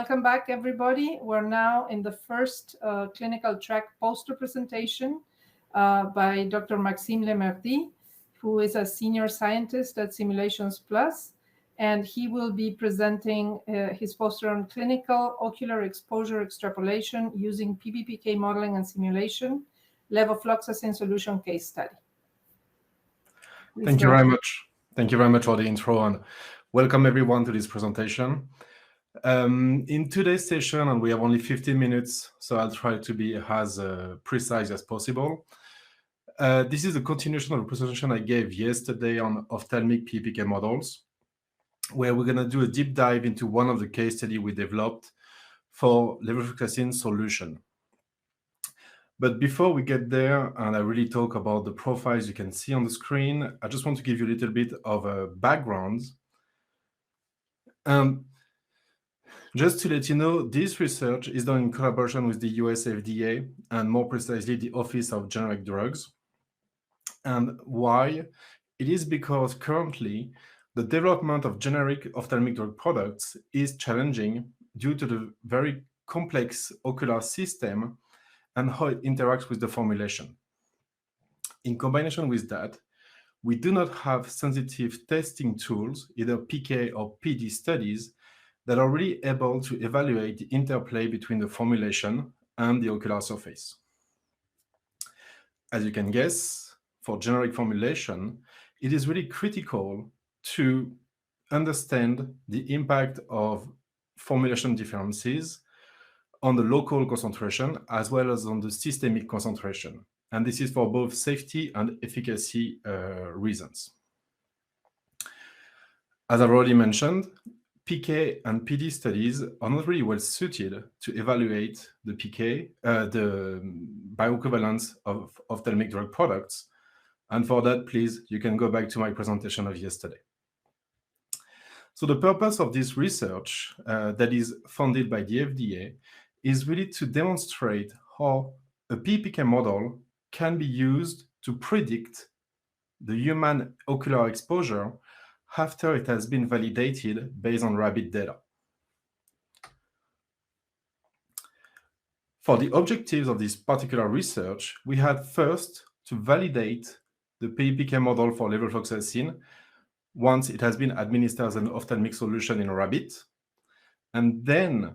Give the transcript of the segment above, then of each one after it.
welcome back, everybody. We're now in the first clinical track poster presentation by Dr. Maxime Lemerdy, who is a senior scientist at Simulations Plus, and he will be presenting his poster on clinical ocular exposure extrapolation using PBPK modeling and simulation, Levofloxacin solution case study. Thank you very much. Thank you very much for the intro, and welcome everyone to this presentation. In today's session, and we have only 15 minutes, so I'll try to be as precise as possible. This is a continuation of the presentation I gave yesterday on ophthalmic PBPK models, where we're going to do a deep dive into one of the case studies we developed for levofloxacin solution. But before we get there, and I really talk about the profiles you can see on the screen, I just want to give you a little bit of a background. Just to let you know, this research is done in collaboration with the US FDA, and more precisely, the Office of Generic Drugs. And why? It is because currently, the development of generic ophthalmic drug products is challenging due to the very complex ocular system and how it interacts with the formulation. In combination with that, we do not have sensitive testing tools, either PK or PD studies, that are really able to evaluate the interplay between the formulation and the ocular surface. As you can guess, for generic formulation, it is really critical to understand the impact of formulation differences on the local concentration as well as on the systemic concentration. And this is for both safety and efficacy reasons. As I've already mentioned, PK and PD studies are not really well suited to evaluate the PK, the bioequivalence of ophthalmic drug products. And for that, please, you can go back to my presentation of yesterday. So the purpose of this research that is funded by the FDA is really to demonstrate how a PBPK model can be used to predict the human ocular exposure after it has been validated based on rabbit data. For the objectives of this particular research, we had first to validate the PBPK model for levofloxacin once it has been administered as an ophthalmic solution in a rabbit, and then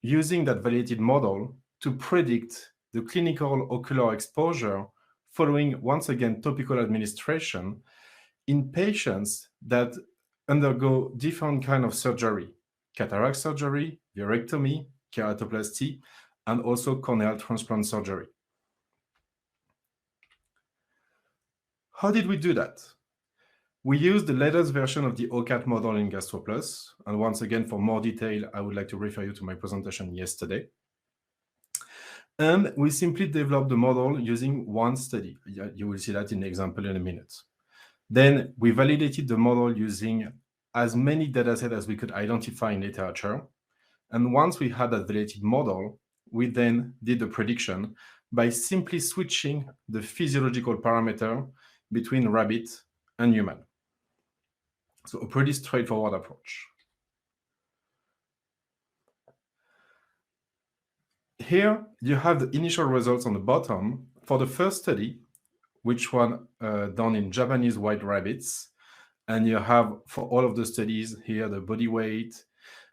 using that validated model to predict the clinical ocular exposure following, once again, topical administration in patients that undergo different kind of surgery, cataract surgery, virectomy, keratoplasty, and also corneal transplant surgery. How did we do that? We used the latest version of the OCAT model in GastroPlus, and once again, for more detail, I would like to refer you to my presentation yesterday. And we simply developed the model using one study. You will see that in the example in a minute. Then we validated the model using as many datasets as we could identify in literature. And once we had that validated model, we then did the prediction by simply switching the physiological parameter between rabbit and human. So a pretty straightforward approach. Here you have the initial results on the bottom for the first study, which one done in Japanese white rabbits. And you have for all of the studies here, the body weight,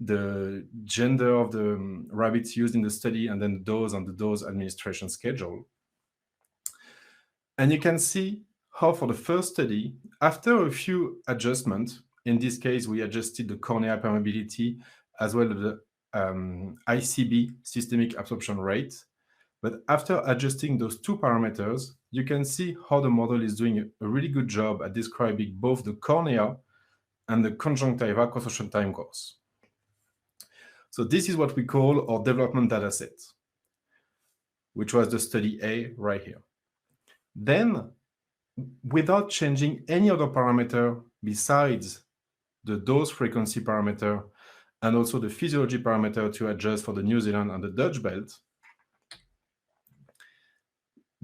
the gender of the rabbits used in the study, and then the dose and the dose administration schedule. And you can see how for the first study, after a few adjustments, in this case, we adjusted the cornea permeability as well as the ICB, systemic absorption rate. But after adjusting those two parameters, you can see how the model is doing a really good job at describing both the cornea and the conjunctiva construction time course. So this is what we call our development data set, which was the study A right here. Then, without changing any other parameter besides the dose frequency parameter and also the physiology parameter to adjust for the New Zealand and the Dutch belt,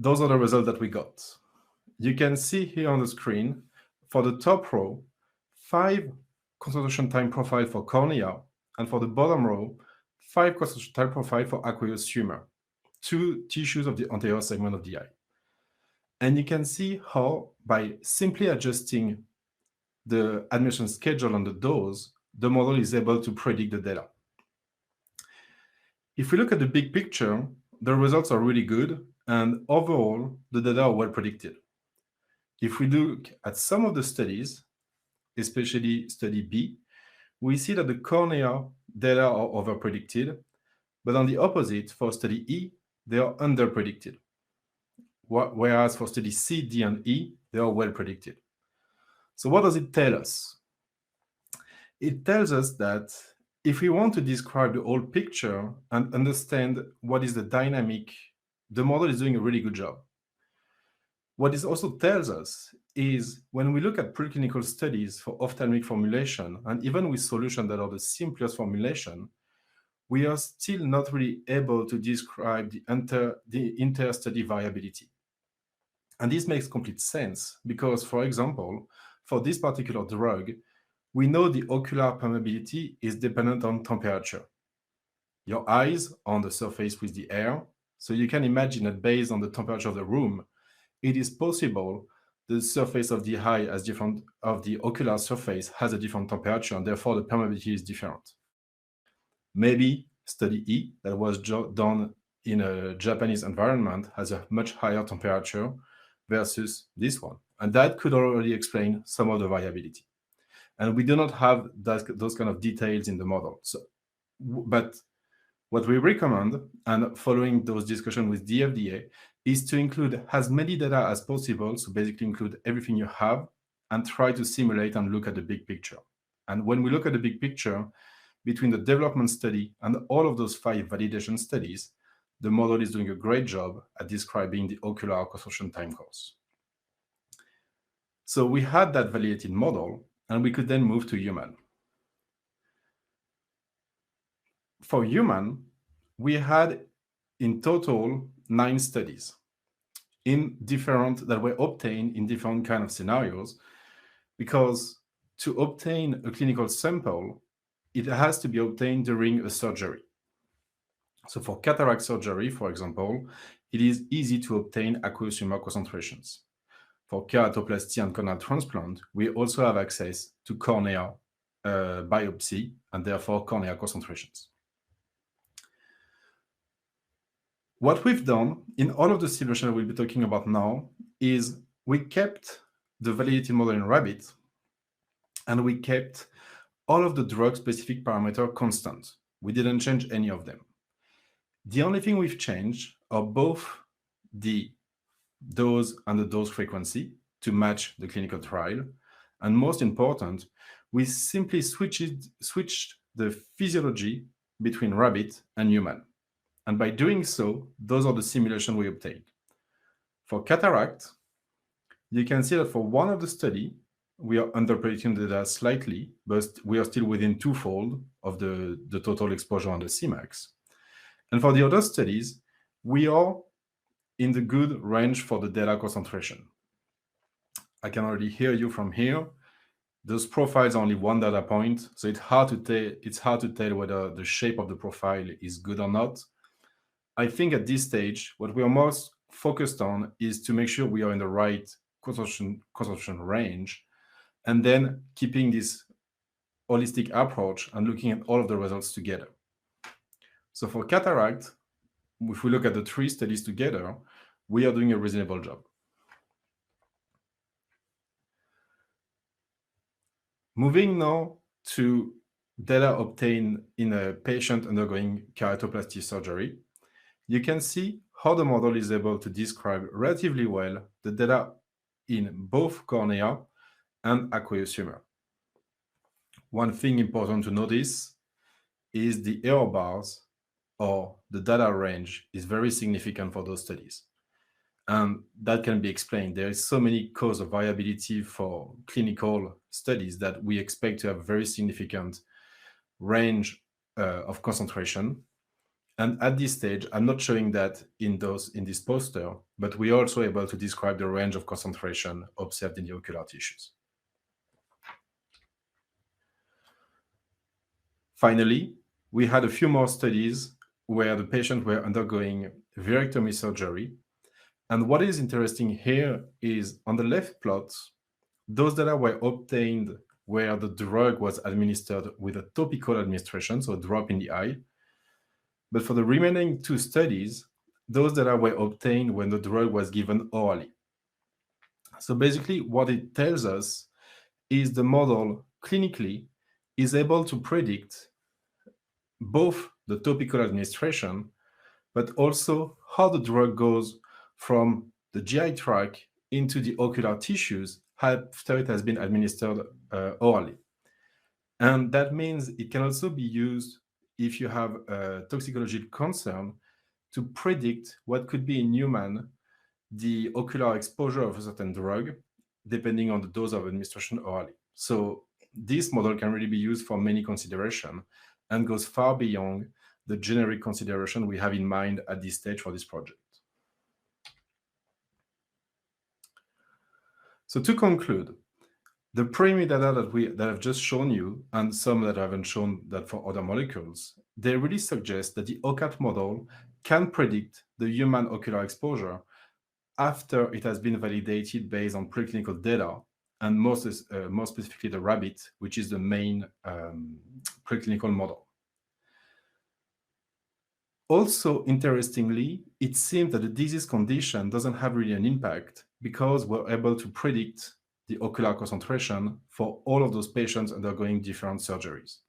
those are the results that we got. You can see here on the screen, for the top row, 5 concentration time profile for cornea, and for the bottom row, 5 concentration time profile for aqueous humor, 2 tissues of the anterior segment of the eye. And you can see how by simply adjusting the administration schedule and the dose, the model is able to predict the data. If we look at the big picture, the results are really good, and overall, the data are well predicted. If we look at some of the studies, especially study B, we see that the cornea data are over-predicted, but on the opposite, for study E, they are under-predicted. Whereas for study C, D, and E, they are well predicted. So what does it tell us? It tells us that if we want to describe the whole picture and understand what is the dynamic, the model is doing a really good job. What this also tells us is when we look at preclinical studies for ophthalmic formulation, and even with solutions that are the simplest formulation, we are still not really able to describe the inter-study variability. And this makes complete sense because, for example, for this particular drug, we know the ocular permeability is dependent on temperature. Your eyes are on the surface with the air, so you can imagine that based on the temperature of the room, it is possible the surface of the eye as different of the ocular surface has a different temperature, and therefore the permeability is different. Maybe study E that was done in a Japanese environment has a much higher temperature versus this one, and that could already explain some of the variability. And we do not have those kind of details in the model. So, but what we recommend, and following those discussions with the FDA, is to include as many data as possible, so basically include everything you have, and try to simulate and look at the big picture. And when we look at the big picture, between the development study and all of those 5 validation studies, the model is doing a great job at describing the ocular construction time course. So we had that validated model, and we could then move to human. For human, we had in total 9 studies that were obtained in different kind of scenarios, because to obtain a clinical sample, it has to be obtained during a surgery. So for cataract surgery, for example, it is easy to obtain aqueous humor concentrations. For keratoplasty and corneal transplant, we also have access to cornea biopsy and therefore cornea concentrations. What we've done in all of the simulations we'll be talking about now is we kept the validated model in rabbit, and we kept all of the drug-specific parameter constant. We didn't change any of them. The only thing we've changed are both the dose and the dose frequency to match the clinical trial. And most important, we simply switched the physiology between rabbit and human. And by doing so, those are the simulations we obtained. For cataract, you can see that for one of the study, we are underpredicting the data slightly, but we are still within twofold of the total exposure on the Cmax. And for the other studies, we are in the good range for the data concentration. I can already hear you from here. Those profiles are only one data point, so it's hard to tell whether the shape of the profile is good or not. I think at this stage, what we are most focused on is to make sure we are in the right concentration range, and then keeping this holistic approach and looking at all of the results together. So for cataract, if we look at the 3 studies together, we are doing a reasonable job. Moving now to data obtained in a patient undergoing keratoplasty surgery, you can see how the model is able to describe relatively well the data in both cornea and aqueous humor. One thing important to notice is the error bars, or the data range, is very significant for those studies. And that can be explained. There is so many causes of variability for clinical studies that we expect to have very significant range of concentration. And at this stage, I'm not showing that in this poster, but we are also able to describe the range of concentration observed in the ocular tissues. Finally, we had a few more studies where the patients were undergoing virectomy surgery. And what is interesting here is on the left plot, those data were obtained where the drug was administered with a topical administration, so a drop in the eye. But for the remaining two studies, those data were obtained when the drug was given orally. So basically, what it tells us is the model clinically is able to predict both the topical administration, but also how the drug goes from the GI tract into the ocular tissues after it has been administered orally. And that means it can also be used if you have a toxicological concern to predict what could be in human the ocular exposure of a certain drug, depending on the dose of administration orally. So this model can really be used for many considerations and goes far beyond the generic consideration we have in mind at this stage for this project. So to conclude, the preliminary data that I've just shown you, and some that I haven't shown that for other molecules, they really suggest that the OCAT model can predict the human ocular exposure after it has been validated based on preclinical data, and more specifically the rabbit, which is the main preclinical model. Also, interestingly, it seems that the disease condition doesn't have really an impact because we're able to predict the ocular concentration for all of those patients undergoing different surgeries.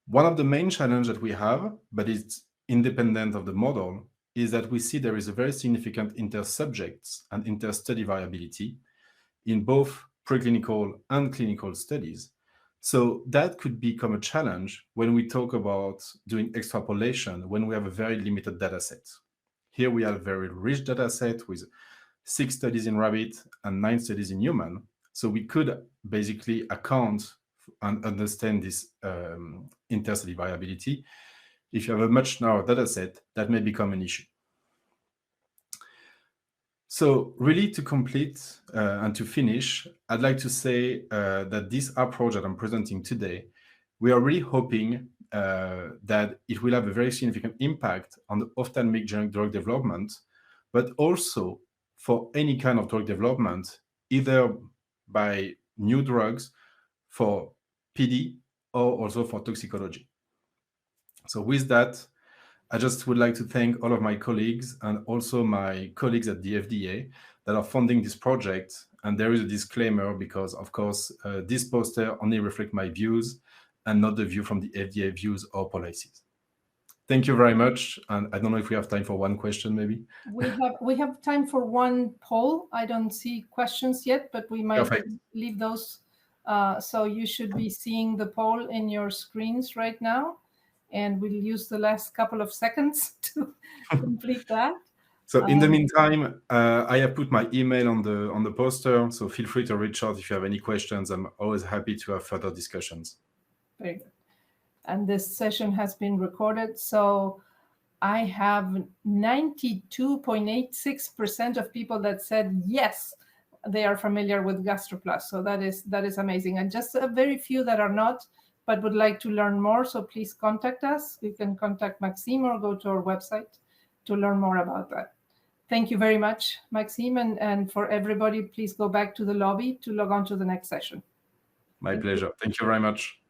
One of the main challenges that we have, but it's independent of the model, is that we see there is a very significant inter-subjects and inter-study variability in both preclinical and clinical studies. So that could become a challenge when we talk about doing extrapolation when we have a very limited data set. Here we have a very rich data set with 6 studies in rabbit and 9 studies in human. So we could basically account and understand this inter-study variability. If you have a much narrower data set, that may become an issue. So really to complete and to finish, I'd like to say that this approach that I'm presenting today, we are really hoping that it will have a very significant impact on the ophthalmic generic drug development, but also for any kind of drug development, either by new drugs for PD or also for toxicology. So with that, I just would like to thank all of my colleagues and also my colleagues at the FDA that are funding this project. And there is a disclaimer because, of course, this poster only reflects my views and not the view from the FDA views or policies. Thank you very much. And I don't know if we have time for one question, maybe. We have time for one poll. I don't see questions yet, but we might leave those. So you should be seeing the poll in your screens right now. And we'll use the last couple of seconds to complete that. So in the meantime, I have put my email on the poster, so feel free to reach out if you have any questions. I'm always happy to have further discussions. Very good. And this session has been recorded. So I have 92.86% of people that said yes, they are familiar with GastroPlus. So that is amazing. And just a very few that are not, but would like to learn more. So please contact us. You can contact Maxime or go to our website to learn more about that. Thank you very much, Maxime. And for everybody, please go back to the lobby to log on to the next session. My pleasure. Thank you very much.